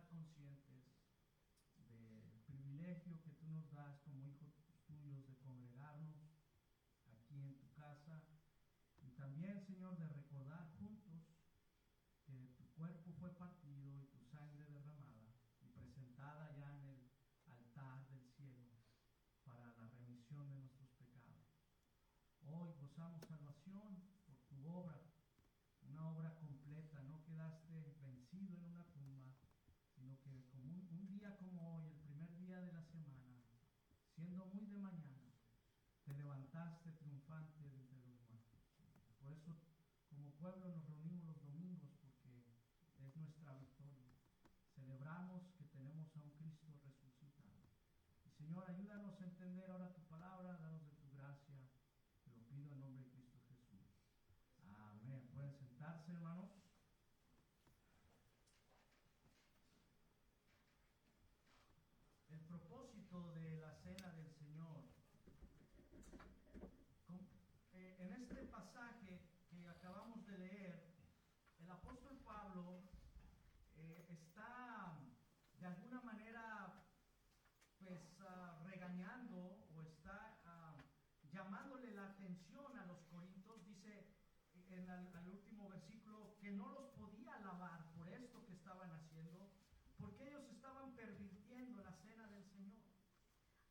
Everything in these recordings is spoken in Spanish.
estar conscientes del privilegio que tú nos das como hijos tuyos de congregarnos aquí en tu casa, y también, Señor, de recordar juntos que tu cuerpo fue partido y tu sangre derramada y presentada ya en el altar del cielo para la remisión de nuestros pecados. Hoy gozamos salvación por tu obra, una obra completa. No quedaste vencido en una tumba, sino que como un día como hoy, el primer día de la semana, siendo muy de mañana, te levantaste triunfante de entre los muertos. Por eso, como pueblo, nos reunimos los domingos, porque es nuestra victoria. Celebramos que tenemos a un Cristo resucitado. Y Señor, ayúdanos a entender ahora tu palabra, danos de tu gracia. Te lo pido en nombre de Cristo Jesús. Amén. Pueden sentarse, hermanos. El propósito de la cena del Señor. En este pasaje que acabamos de leer, el apóstol Pablo está de alguna manera regañando o está llamándole la atención a los corintios. Dice en el último versículo que no los podía alabar por esto que estaban haciendo, porque ellos estaban pervirtiendo la cena del Señor.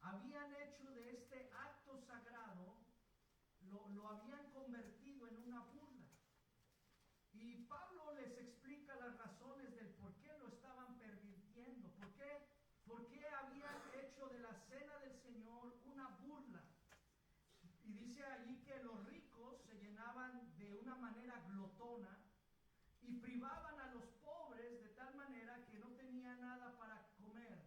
Habían hecho de este acto sagrado, lo habían convertido en una burla. Y Pablo les explica las razones del por qué lo estaban pervirtiendo, por qué habían hecho de la cena del Señor una burla. Y dice allí que los ricos se llenaban de una manera glotona y privaban a los pobres de tal manera que no tenían nada para comer.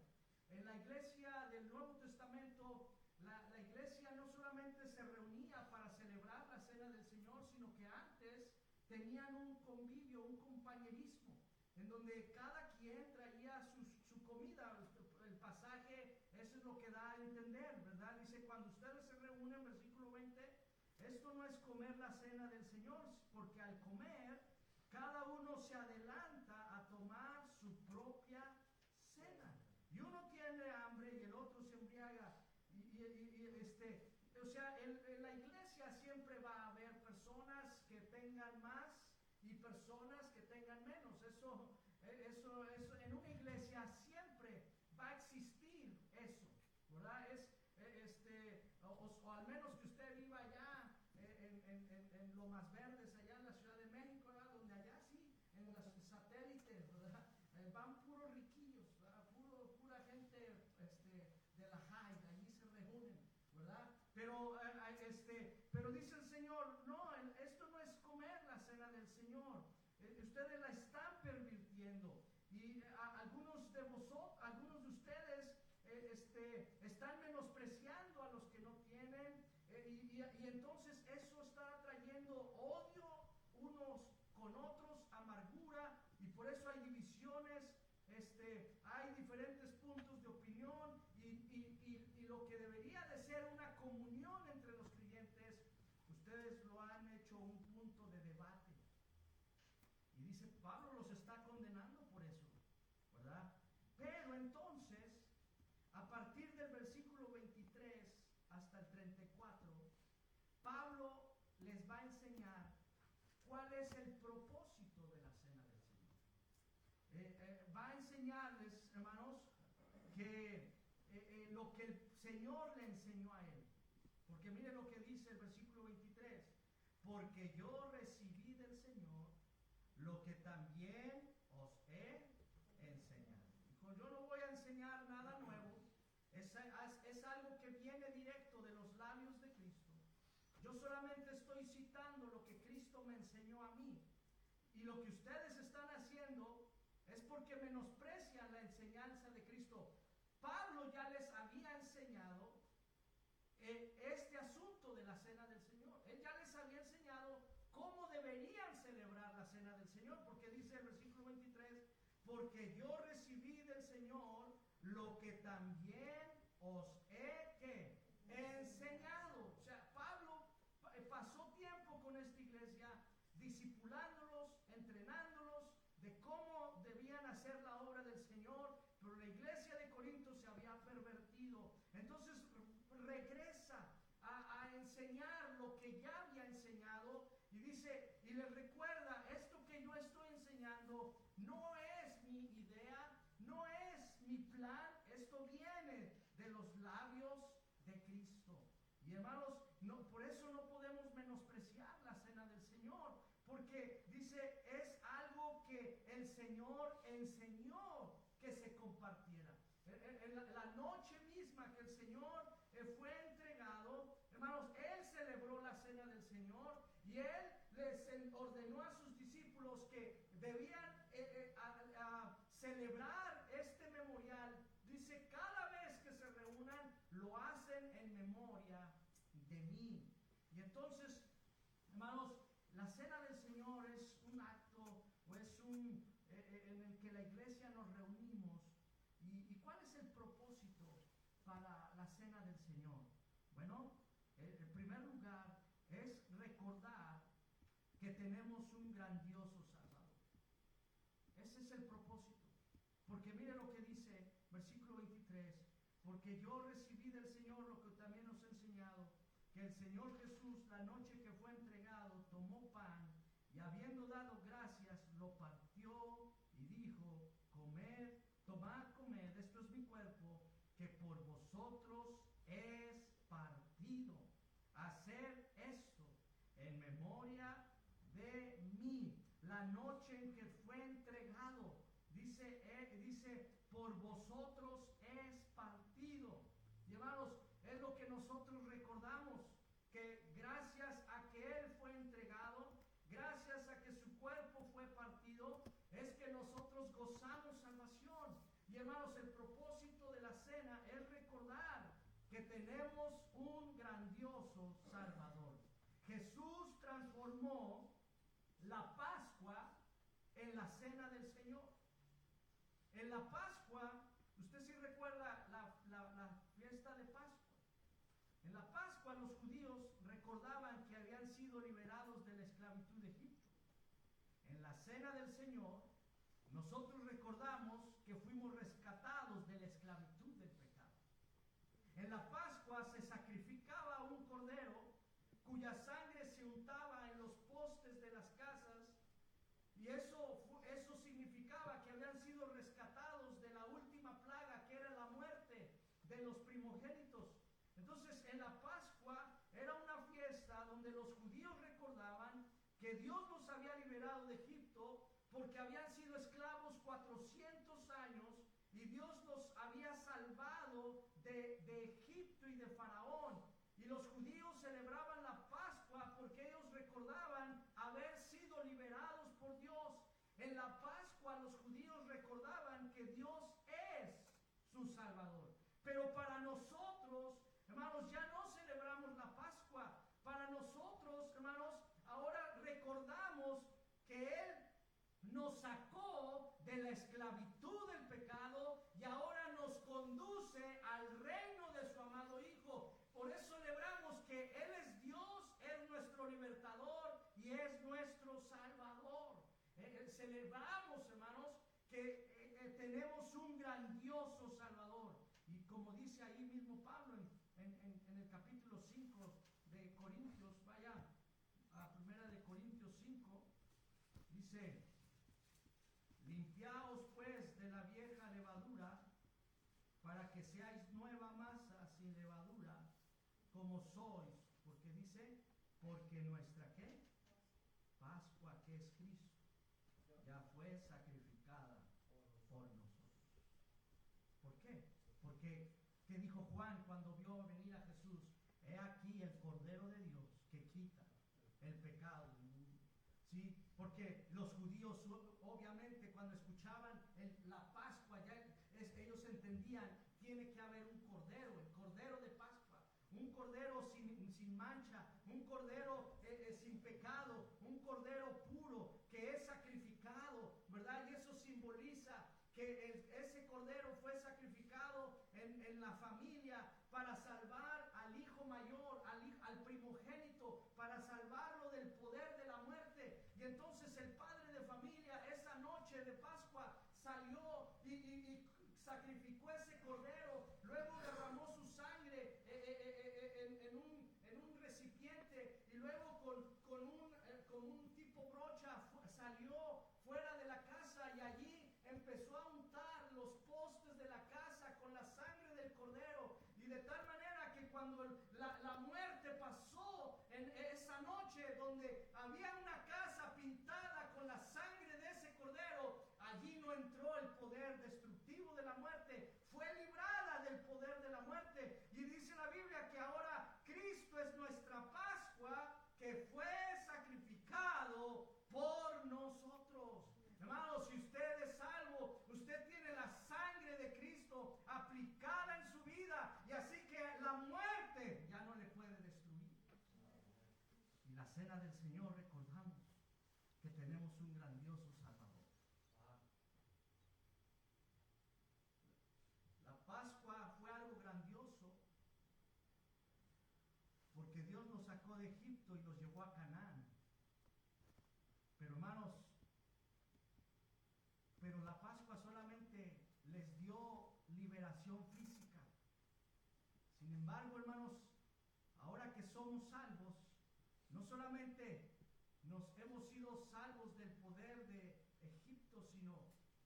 En la iglesia del Nuevo Testamento, la iglesia no solamente se reunía para celebrar la cena del Señor, sino que antes tenían un convivio, un compañerismo, en donde cada quien traía su comida. El pasaje, eso es lo que da a entender, ¿verdad? Dice, cuando ustedes se reúnen, versículo 20, esto no es comer la cena del Señor, porque al comer, cada uno se adelanta a tomar su propia cena. Y uno tiene hambre y el otro se embriaga. O sea, en la iglesia siempre va a haber personas que tengan más y personas que tengan menos. Eso en una iglesia siempre va a existir eso, ¿verdad? O al menos que usted viva allá en Lomas Verdes, allá en la Ciudad de México, ¿verdad? Donde allá sí, en los satélites, ¿verdad? Van puros riquillos, pura gente de la high, allí se reúnen, ¿verdad? Pero dice el Señor, no, esto no es comer la cena del Señor. Ustedes la están pervirtiendo. Y algunos de ustedes están menospreciando a los que no tienen, y entonces eso está trayendo odio unos con otros, amargura, y por eso hay divisiones. Hay diferentes puntos de opinión, y lo que debería de ser una comunión entre los creyentes, ustedes lo han hecho un punto de debate. Y dice, Pablo los está condenando por eso, ¿verdad? Pero entonces, a partir del versículo 23 hasta el 34, Pablo les va a enseñar cuál es el propósito de la cena del Señor. Va a enseñarles, hermanos, que lo que el Señor le enseñó a él. Porque mire lo que dice el versículo 23. Porque yo recibí del Señor lo que también os he enseñado. Dijo, yo no voy a enseñar nada nuevo. Es algo que viene directo de los labios de Cristo. Yo solamente estoy citando lo que Cristo me enseñó a mí. Y lo que ustedes están haciendo es porque menosprecian la enseñanza de Cristo. Pablo ya les había enseñado este asunto de la cena del Señor. Él ya les había enseñado cómo deberían celebrar la cena del Señor, porque dice el versículo 23, porque yo recibí del Señor lo que también os he enseñado. O sea, Pablo pasó tiempo con esta iglesia, discipulándolos, entrenándolos de cómo debían hacer la obra del Señor. enseñar lo que ya había enseñado y dice, y les recuerda, esto que yo estoy enseñando no es mi idea, no es mi plan, esto viene de los labios de Cristo. Y hermanos, no, por eso no podemos menospreciar la cena del Señor, porque dice, es algo que el Señor enseñó que se compartiera. En la noche misma que el Señor fue entregado, hermanos, Él celebró la cena del Señor y Él les ordenó a sus discípulos que debían a celebrar este memorial. Dice, cada vez que se reúnan, lo hacen en memoria de mí. Y entonces, hermanos, la cena del Señor es un acto o es en el que la iglesia nos reunimos. ¿Y cuál es el propósito para la cena del Señor? Bueno, en primer lugar es recordar que tenemos un grandioso Salvador. Ese es el propósito. Porque mire lo que dice versículo 23, porque yo recibí del Señor lo que también os he enseñado, que el Señor Jesús, la noche que fue entregado, tomó pan y habiendo dado gracias, lo partió y dijo, comed, tomad, comed, esto es mi cuerpo, que por vosotros es partido. Hacer esto en memoria de mí. La noche en que fue entregado, dice, por vosotros es partido. Y hermanos, es lo que nosotros recordamos, que gracias a que Él fue entregado, gracias a que su cuerpo fue partido, es que nosotros gozamos salvación. Y hermanos, el propósito de la cena es recordar que tenemos un grandioso Salvador. Jesús transformó la Pascua en la cena del Señor. En la Pascua, usted sí recuerda la fiesta de Pascua. En la Pascua los judíos recordaban que habían sido liberados de la esclavitud de Egipto. En la cena del Señor, nosotros recordamos que fuimos rescatados de la esclavitud del pecado. En la Pascua se sacrificaba un cordero cuya sangre se untaba en los postes de las casas y eso significaba que habían sido rescatados de la última plaga que era la muerte de los primogénitos. Entonces en la Pascua era una fiesta donde los judíos recordaban que Dios los había liberado de Egipto porque habían sido esclavos 400 años y Dios los había salvado de Egipto y de Faraón. Y los judíos celebraban la Pascua porque ellos recordaban haber sido liberados por Dios. En la Pascua los judíos recordaban que Dios es su Salvador. Pero para nosotros, hermanos, ya no celebramos la Pascua. Para nosotros, hermanos, ahora recordamos que Él nos sacó de la esclavitud del pecado y ahora nos conduce al reino de su amado Hijo. Por eso celebramos que Él es Dios, es nuestro libertador y es nuestro Salvador. Celebramos, hermanos, que tenemos un grandioso Salvador. Y como dice ahí mismo Pablo en el capítulo 5 de Corintios, vaya a 1 de Corintios 5, dice, limpiaos pues de la vieja levadura para que seáis nueva masa sin levadura, como sois, porque dice, porque nuestra ¿qué? Pascua, que es Cristo, ya fue sacrificada por nosotros. ¿Por qué? Porque, ¿qué dijo Juan cuando vio venir a Jesús? He aquí el Cordero de Dios que quita el pecado del mundo. ¿Sí? Porque los judíos, obviamente, cuando escuchaban la Pascua, ellos entendían, tiene que haber un cordero, el Cordero de Pascua. Un cordero sin mancha, un cordero sin pecado, un cordero puro que es sacrificado, ¿verdad? Y eso simboliza que ese cordero fue sacrificado en la familia para salvar al hijo mayor, al primogénito, para salvarlo del poder de la muerte. Y entonces el padre de familia esa noche de Pascua salió y sacrificó ese cordero, luego derramó su sangre en un recipiente la cena del Señor recordamos que tenemos un grandioso Salvador. La Pascua fue algo grandioso porque Dios nos sacó de Egipto y nos llevó a Canaán. Pero hermanos, pero la Pascua solamente les dio liberación física. Sin embargo, hermanos, ahora que somos salvos, no solamente nos hemos sido salvos del poder de Egipto, sino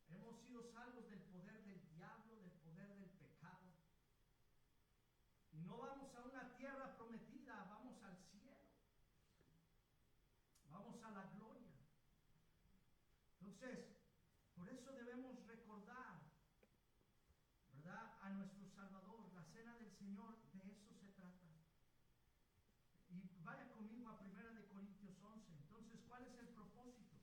hemos sido salvos del poder del diablo, del poder del pecado. Y no vamos a una tierra prometida, vamos al cielo. Vamos a la gloria. Entonces, por eso debemos recordar, ¿verdad?, a nuestro Salvador. La cena del Señor, de eso se trata. Y vaya conmigo a 1 de Corintios 11. Entonces, ¿cuál es el propósito?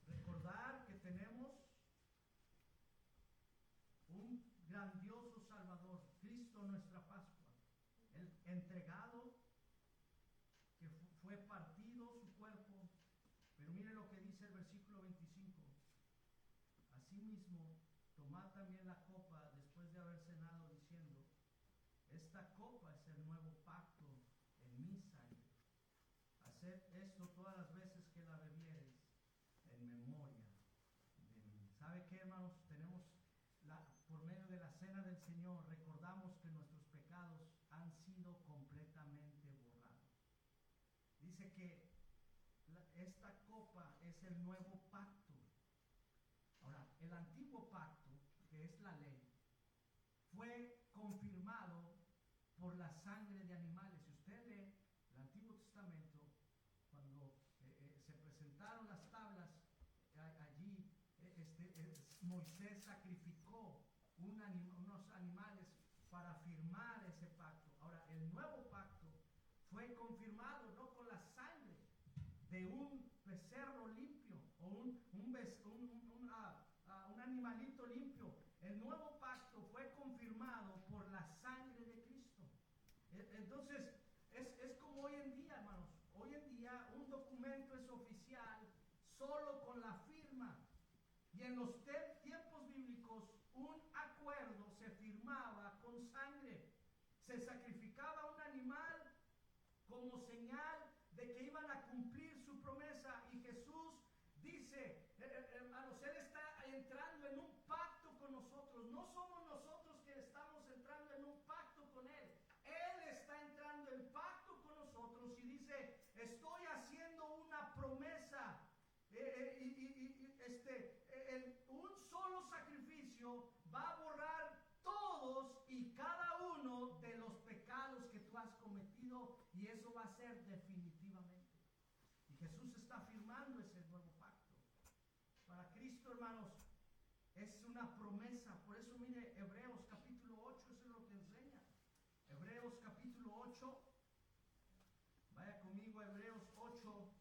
Recordar que tenemos un grandioso Salvador, Cristo nuestra Pascua, el entregado, que fue partido su cuerpo. Pero mire lo que dice el versículo 25. Asimismo, tomad también la copa después de haber cenado, diciendo: esta copa es el nuevo pacto en mi sangre. Haced esto todas las veces que la bebiereis en memoria de mí. ¿Sabe qué, hermanos? Por medio de la cena del Señor, recordamos que nuestros pecados han sido completamente borrados. Dice que esta copa es el nuevo pacto. Ahora, el antiguo pacto, que es la ley, fue confirmado por la sangre de animales. Si usted lee el Antiguo Testamento, cuando se presentaron las tablas, allí Moisés sacrificó unos animales para firmar ese pacto. Ahora, el nuevo pacto fue confirmado no con la sangre de un becerro limpio o un animalito limpio. El nuevo pacto fue confirmado por la sangre de Cristo. Entonces, es como hoy en día, hermanos. Hoy en día un documento es oficial solo con la firma. Y en los tiempos bíblicos un acuerdo se firmaba con sangre. Se sacrificaba un animal como señal de que iban a cumplir su promesa. Y Jesús dice, hermanos, Él está entrando en un pacto con nosotros. No somos nosotros que estamos entrando en un pacto con Él. Él está entrando en pacto con nosotros y dice: estoy haciendo una promesa. Un solo sacrificio va a borrar todos y cada uno de los pecados que tú has cometido, y eso va a ser definitivamente. Y Jesús está firmando ese nuevo pacto. Para Cristo, hermanos, es una promesa. Por eso mire Hebreos capítulo 8, eso es lo que enseña. Hebreos capítulo 8. Vaya conmigo a Hebreos 8.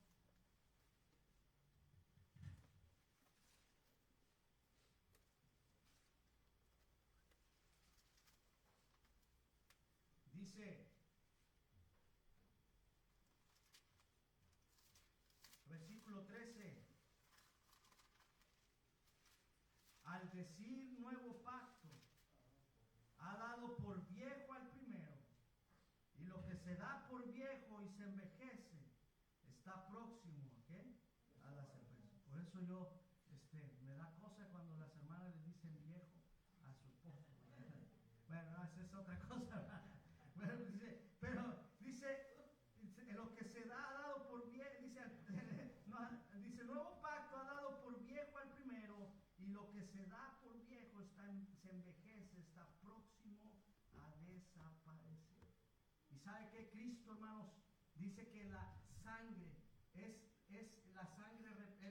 Dice, versículo 13, al decir nuevo pacto, ha dado por viejo al primero, y lo que se da por viejo y se envejece está próximo ¿a qué? A la cerveza. Por eso yo me da cosa cuando las hermanas le dicen viejo a su esposo. Bueno, esa es otra cosa. Bueno, dice, lo que se da ha dado por viejo, dice nuevo pacto ha dado por viejo al primero, y lo que se da por viejo se envejece, está próximo a desaparecer. ¿Y sabe qué? Cristo, hermanos, dice que la sangre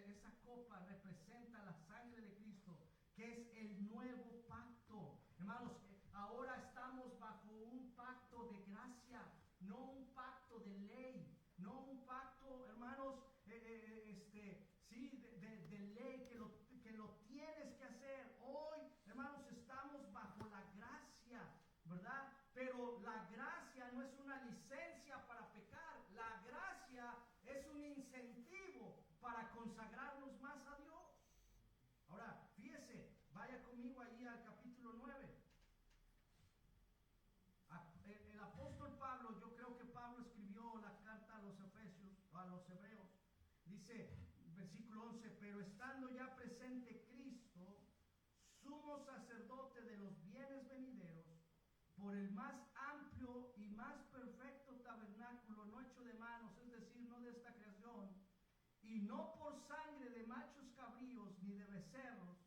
esa copa representa la sangre de Cristo, que es el nuevo pacto. Hermanos, ahora estamos bajo un pacto de gracia, no un pacto de ley, no un pacto, hermanos, de ley que lo tienes que hacer. Hoy, hermanos, estamos bajo la gracia, ¿verdad? Pero la gracia no es una licencia para pecar. consagrarnos más a Dios. Ahora, fíjese, vaya conmigo allí al capítulo 9. El apóstol Pablo, yo creo que Pablo escribió la carta a los Efesios, a los Hebreos. Dice, versículo 11, pero estando ya presente Cristo, sumo sacerdote de los bienes venideros, por el más amplio y más perfecto tabernáculo, no hecho de manos, es decir, no de esta creación, y no por sangre de machos cabríos ni de becerros,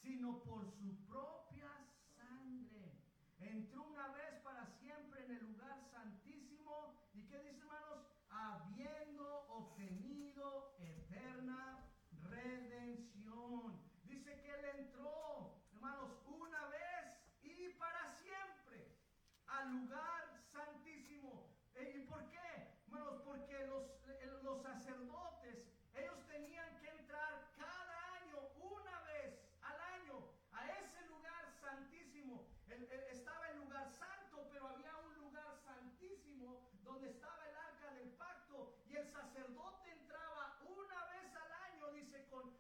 sino por su propia sangre. Entró una vez para siempre en el lugar santísimo. ¿Y qué dice, hermanos? Habiendo obtenido eterna redención. Dice que Él entró, hermanos, una vez y para siempre al lugar santísimo. ¿Y por qué? Hermanos, porque los sacerdotes, ellos tenían que entrar cada año, una vez al año, a ese lugar santísimo. Estaba el lugar santo, pero había un lugar santísimo donde estaba el arca del pacto, y el sacerdote entraba una vez al año, dice, con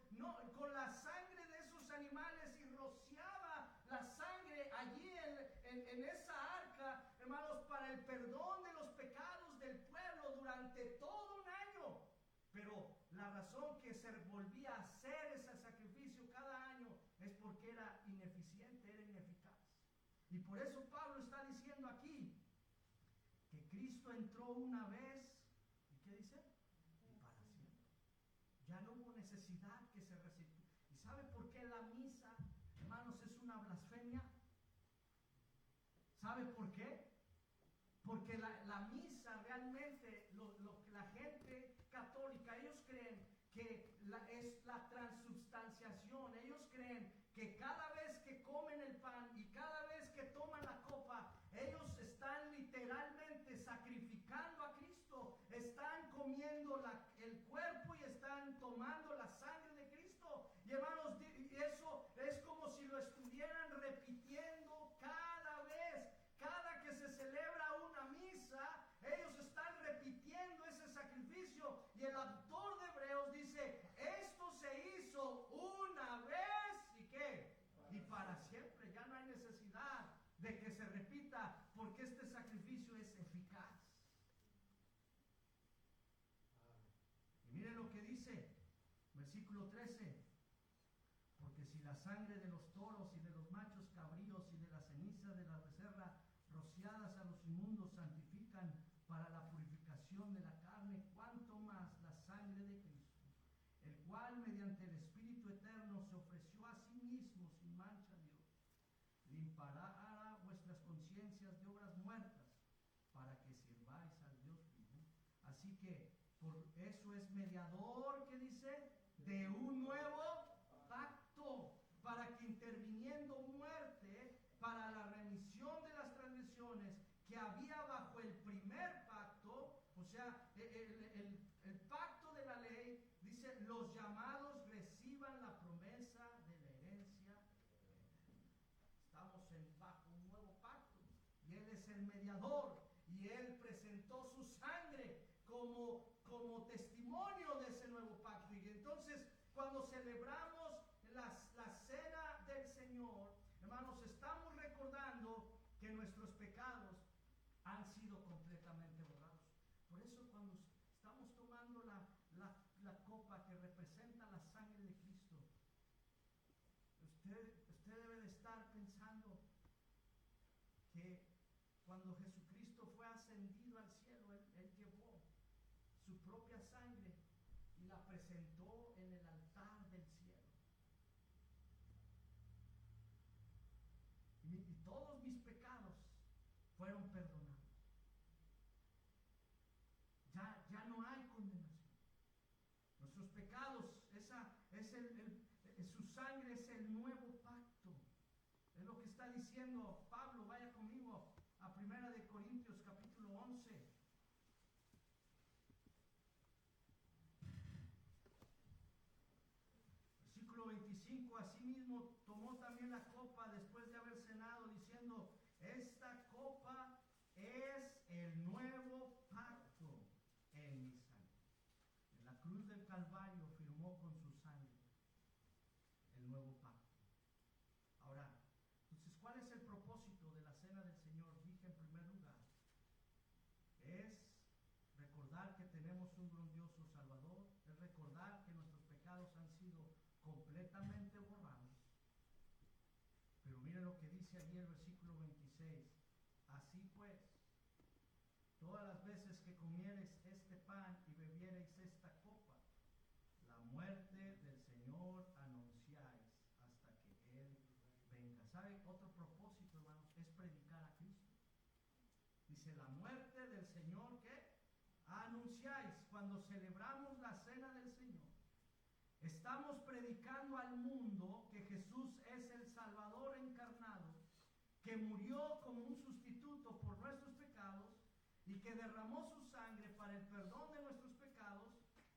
la sangre de esos animales, y rociaba la sangre allí en esa arca, hermanos, para el perdón de los pecados del pueblo durante todo un año. Pero la razón que se volvía a hacer ese sacrificio cada año es porque era ineficiente, era ineficaz. Y por eso Pablo está diciendo aquí que Cristo entró una vez, ¿y qué dice? Y para siempre. Ya no hubo necesidad que se restituya. ¿Y sabe por qué la misa, hermanos, es una blasfemia? ¿Sabe por qué? Porque la misa realmente, la gente católica, ellos creen que es la transubstanciación. Ellos creen que cada vez que comen el pan y cada vez que toman la copa, ellos están literalmente sacrificando a Cristo. Están comiendo el cuerpo y están tomando la sangre de Cristo. Y hermanos, eso es como si lo estuvieran repitiendo cada vez. Cada que se celebra una misa, ellos están repitiendo ese sacrificio. Y el autor de Hebreos dice, esto se hizo una vez, ¿y qué? Y para siempre. Ya no hay necesidad de que se repita, porque este sacrificio es eficaz. Y mire lo que dice, versículo 13. Porque si la sangre de los toros y de los machos cabríos y de la ceniza de la becerra rociadas a los inmundos santifican para la purificación de la carne, cuánto más la sangre de Cristo, el cual mediante el Espíritu eterno se ofreció a sí mismo sin mancha a Dios, limpará vuestras conciencias de obras muertas para que sirváis al Dios vivo. Así que por eso es mediador, ¿qué dice? De un nuevo pacto, para que interviniendo muerte para la remisión de las transgresiones que había bajo el primer pacto, o sea, el pacto de la ley, dice, los llamados reciban la promesa de la herencia eterna. Estamos bajo un nuevo pacto, y Él es el mediador, y Él presentó su sangre como testimonio de ese nuevo pacto. Y entonces, cuando celebramos la cena del Señor, hermanos, estamos recordando que nuestros pecados han sido completamente borrados. Por eso cuando estamos tomando la copa que representa la sangre de Cristo, usted debe de estar pensando que cuando Jesucristo fue ascendido al cielo, Él llevó su propia sangre y la presentó en el altar del cielo. Y todos mis pecados fueron perdonados. Ya no hay condenación. Nuestros pecados, su sangre es el nuevo pacto. Es lo que está diciendo Pablo. Vaya conmigo a 1 de Corintios capítulo 11. Versículo 25, asimismo tomó también la copa después de haber cenado, diciendo, esta copa es el nuevo pacto en mi sangre. En la cruz del Calvario firmó tenemos un glorioso Salvador, es recordar que nuestros pecados han sido completamente borrados. Pero mire lo que dice allí el versículo 26. Así pues, todas las veces que comiereis este pan y bebiereis esta copa, la muerte del Señor anunciáis hasta que Él venga. ¿Sabe? Otro propósito, hermanos, es predicar a Cristo. Dice, la muerte del Señor, ¿qué? Anunciáis. Cuando celebramos la cena del Señor, estamos predicando al mundo que Jesús es el Salvador encarnado, que murió como un sustituto por nuestros pecados y que derramó su sangre para el perdón de nuestros pecados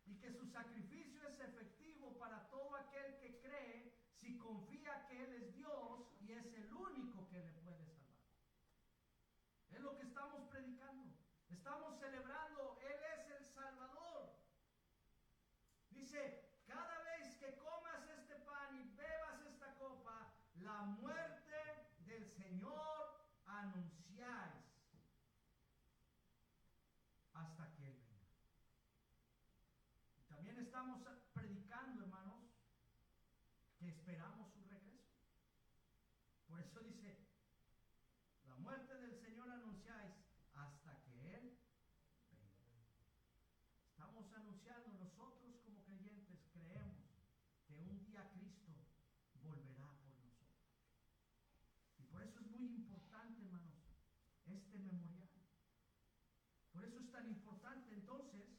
y que su sacrificio es efectivo para todo aquel que cree si confía que Él es Dios y es el único que le puede salvar. Es lo que estamos predicando. Estamos celebrando, Él es el Salvador. Dice, cada vez que comas este pan y bebas esta copa, la muerte del Señor anunciáis hasta que Él venga. Y también estamos predicando, hermanos, que esperamos su regreso. Por eso dice, la muerte del Señor anunciáis hasta que Él venga. Estamos anunciando, nosotros como creyentes creemos que un día Cristo volverá por nosotros. Y por eso es muy importante, hermanos, este memorial. Por eso es tan importante. Entonces,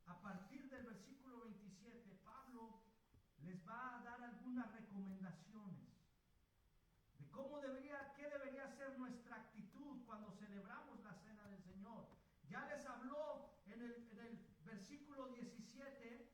a partir del versículo 27, Pablo les va a dar algunas recomendaciones de qué debería ser nuestra actitud cuando celebramos la cena del Señor. Ya les habló en el versículo 17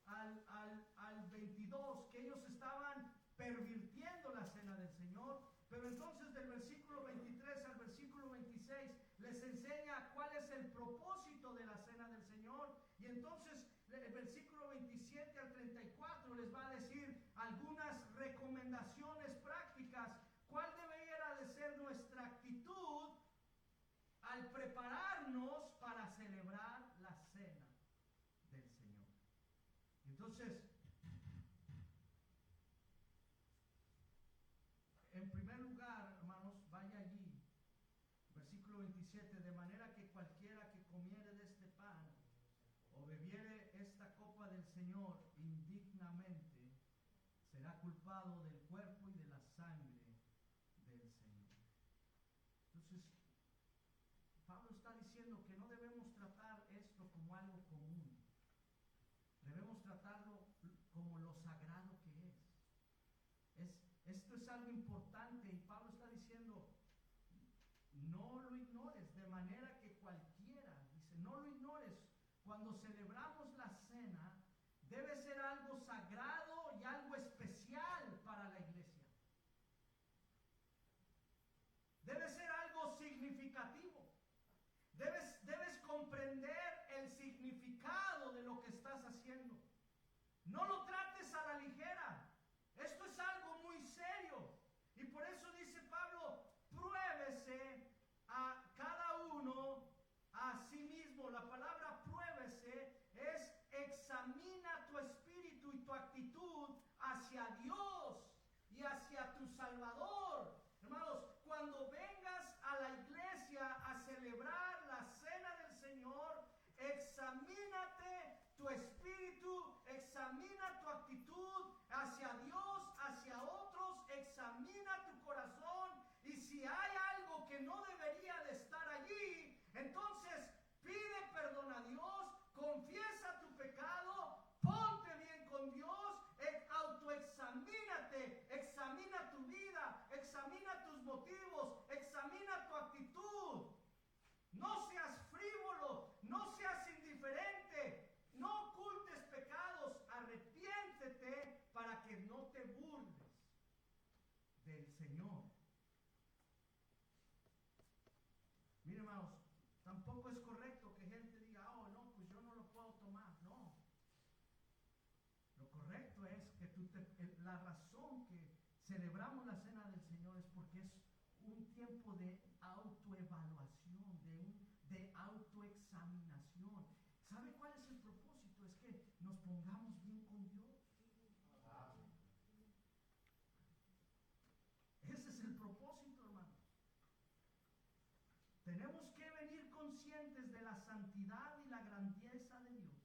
al 22 que ellos estaban pervirtiendo la cena del Señor, pero entonces del versículo 23 al versículo 26 les enseña cuál es el propósito de la cena del Señor, y entonces el versículo 27 al 34 les va a decir algunas recomendaciones prácticas. ¿Cuál debería de ser nuestra actitud al prepararnos para celebrar la cena del Señor? Entonces, en primer lugar, hermanos, vaya allí, versículo 27, de manera que cualquiera que comiere de este pan o bebiere esta copa del Señor indignamente, será culpado del cuerpo y de la sangre del Señor. Entonces, Pablo está diciendo que no debemos tratar esto como algo común. Debemos tratarlo como lo sagrado que es. Esto es algo importante, y Pablo está diciendo, no lo ignores, de manera que cualquiera, dice, no lo ignores. Cuando celebramos la cena, debe ser algo sagrado y algo especial para la iglesia. Debe ser algo significativo. Debes comprender el significado de lo que estás haciendo. No lo trates a la ligera. Esto es algo muy serio. Y por eso dice Pablo, pruébese a cada uno a sí mismo. La palabra pruébese es examina tu espíritu y tu actitud hacia Dios y hacia tu Salvador. Hermanos, cuando vengas a la iglesia a celebrar la cena del Señor, examínate tu espíritu, examina tu actitud hacia Dios, hacia otros, examina tu corazón, y si hay algo que no debería de estar allí, entonces pide perdón a Dios, confiesa tu pecado, ponte bien con Dios, autoexamínate, examina tu vida, examina tus motivos, examina tu actitud. No seas frívolo, no seas indiferente, no ocultes pecados, arrepiéntete para que no te burles del Señor. Miren, hermanos, tampoco es correcto que gente diga, oh no, pues yo no lo puedo tomar. No. Lo correcto es que la razón que celebramos la cena del Señor es porque es un tiempo de autoevaluación, de autoexaminación. ¿Sabe cuál es el propósito? Es que nos pongamos bien con Dios. Ese es el propósito, hermanos. Tenemos que venir conscientes de la santidad y la grandeza de Dios.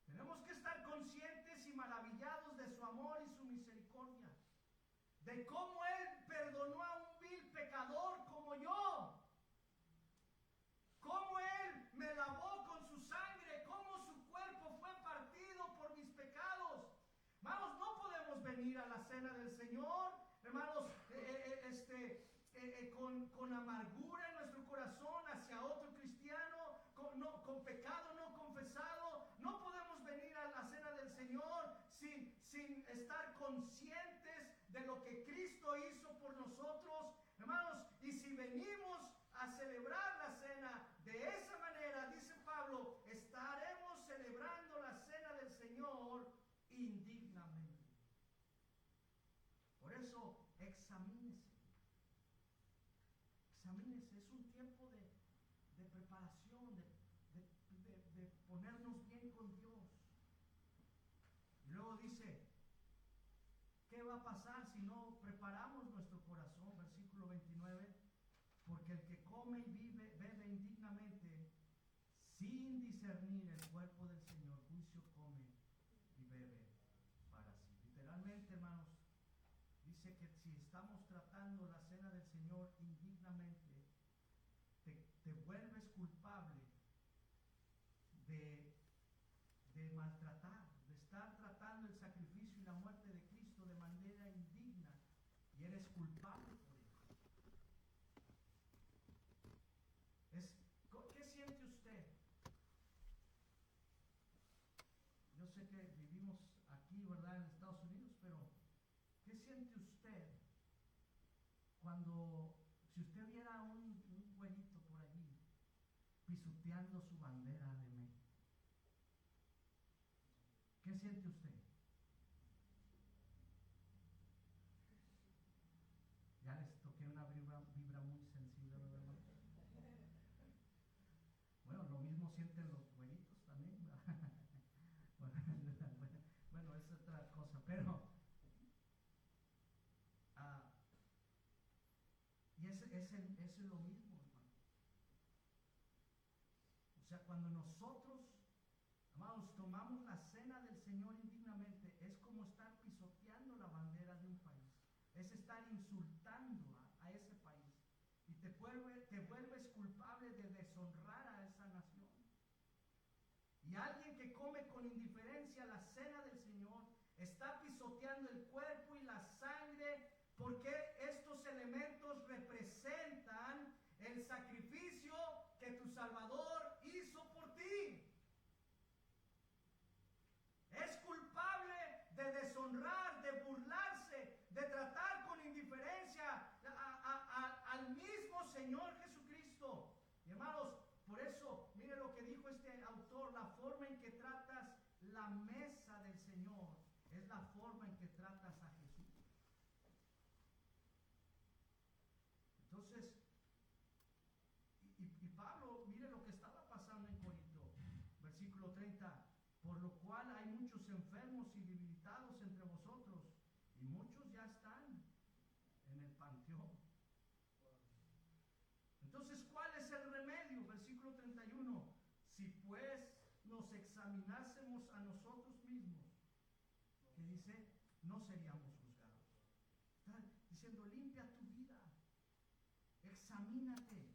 Tenemos que estar conscientes y maravillados de su amor y su misericordia, de cómo Él perdonó a un vil pecador como yo, cómo Él me lavó con su sangre, cómo su cuerpo fue partido por mis pecados. Hermanos, no podemos venir a la cena del Señor, hermanos, con amargura en nuestro corazón hacia otro cristiano, con pecado no confesado. No podemos venir a la cena del Señor sin estar conscientes de lo que Cristo hizo por nosotros, hermanos. Y si venimos a celebrar la cena de esa manera, dice Pablo, estaremos celebrando la cena del Señor indignamente. Por eso, examínese. Examínese, es un tiempo de preparación, de ponernos bien con Dios. Y luego dice, ¿qué va a pasar si no preparamos nuestro corazón? Versículo 29, porque el que come y bebe indignamente, sin discernir el cuerpo del Señor, juicio come y bebe para sí. Literalmente, hermanos, dice que si estamos tratando la cena del Señor indignamente, te vuelves culpable de maltratar, de estar tratando el sacrificio y la muerte de Cristo de manera indigna, y eres culpable por ello. ¿Qué siente usted? Yo sé que vivimos aquí, ¿verdad?, en Estados Unidos, pero ¿qué siente usted cuando, si usted viera un güerito por allí pisoteando su bandera de México? ¿Qué siente usted? Ya les toqué una vibra muy sensible, ¿verdad, hermano? Bueno, lo mismo sienten los güeritos también, ¿verdad? Bueno, es otra cosa, pero y es lo mismo, hermano. O sea, cuando nosotros, amados, tomamos la cena del Señor indignamente, es como estar pisoteando la bandera de un país, es estar insultando a ese país, y te vuelves culpable de deshonrar a esa nación. Y alguien que come con indiferencia la cena del Señor está pisoteando el cuerpo y la sangre, porque estos elementos representan el sacrificio que tu Salvador hizo por ti. Es culpable de deshonrar, de burlarse, de tratar con indiferencia al mismo Señor Jesucristo. Y hermanos, por eso, mire lo que dijo este autor: la forma en que tratas la mesa del Señor es la forma en que tratas a Jesús. Entonces, y Pablo, mire lo que estaba pasando en Corinto, versículo 30, por lo cual hay muchos enfermos y debilitados entre vosotros, y muchos ya están en el panteón. Entonces, ¿cuál es el remedio? Versículo 31, si pues nos examinásemos a nosotros mismos, que dice, no seríamos juzgados. Está diciendo, limpia tu vida, examínate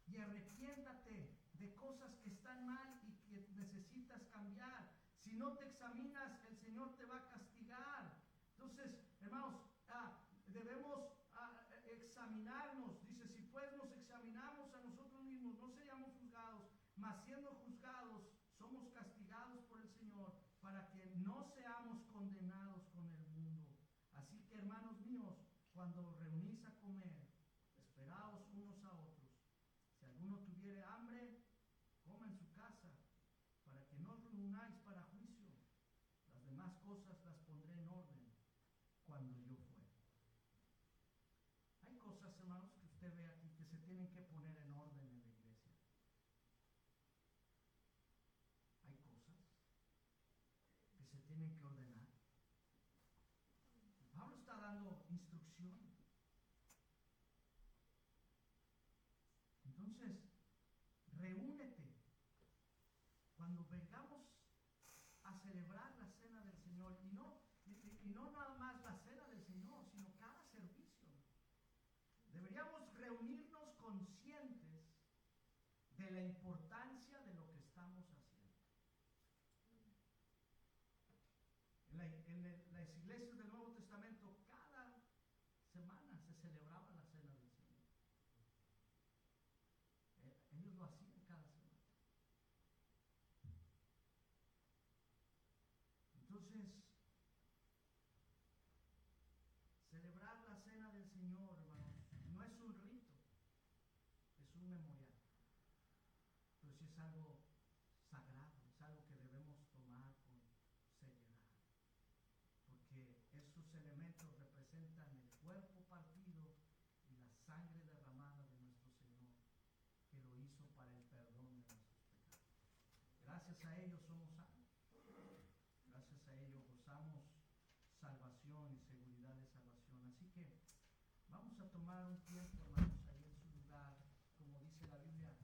y arrepiéntate de cosas que están mal y que necesitas cambiar. Si no te examinas, el Señor te va a castigar. Entonces, hermanos, debemos examinarnos. Dice, si pues nos examinamos a nosotros mismos, no seríamos juzgados, mas siendo juzgados, somos castigados por el Señor, para que no seamos condenados con el mundo. Así que, hermanos míos, cuando reunís a comer, esperaos unos a otros. Si alguno tuviere hambre, coma en su casa, para que no os reunáis para juicio. Las demás cosas las pondré en orden cuando yo fuere. Hay cosas, hermanos, que usted ve aquí que se tienen que poner en orden en la iglesia. tienen que ordenar. Pablo está dando instrucción. Entonces, reúnete. Cuando vengamos a celebrar la cena del Señor, y no nada más la cena del Señor, sino cada servicio, deberíamos reunirnos conscientes de la importancia de lo que estamos haciendo. En las iglesias del Nuevo Testamento, cada semana se celebraba la cena del Señor. Ellos lo hacían cada semana. Entonces, celebrar la cena del Señor, hermanos, no es un rito, es un memorial. Pero sí es algo sagrado, es algo que debemos tomar con seriedad. Porque esos elementos representan el cuerpo partido y la sangre derramada de nuestro Señor, que lo hizo para el perdón de nuestros pecados. Gracias a ellos somos salvos. Gracias a ellos gozamos salvación y seguridad de salvación. Así que vamos a tomar un tiempo, hermanos, ahí en su lugar, como dice la Biblia.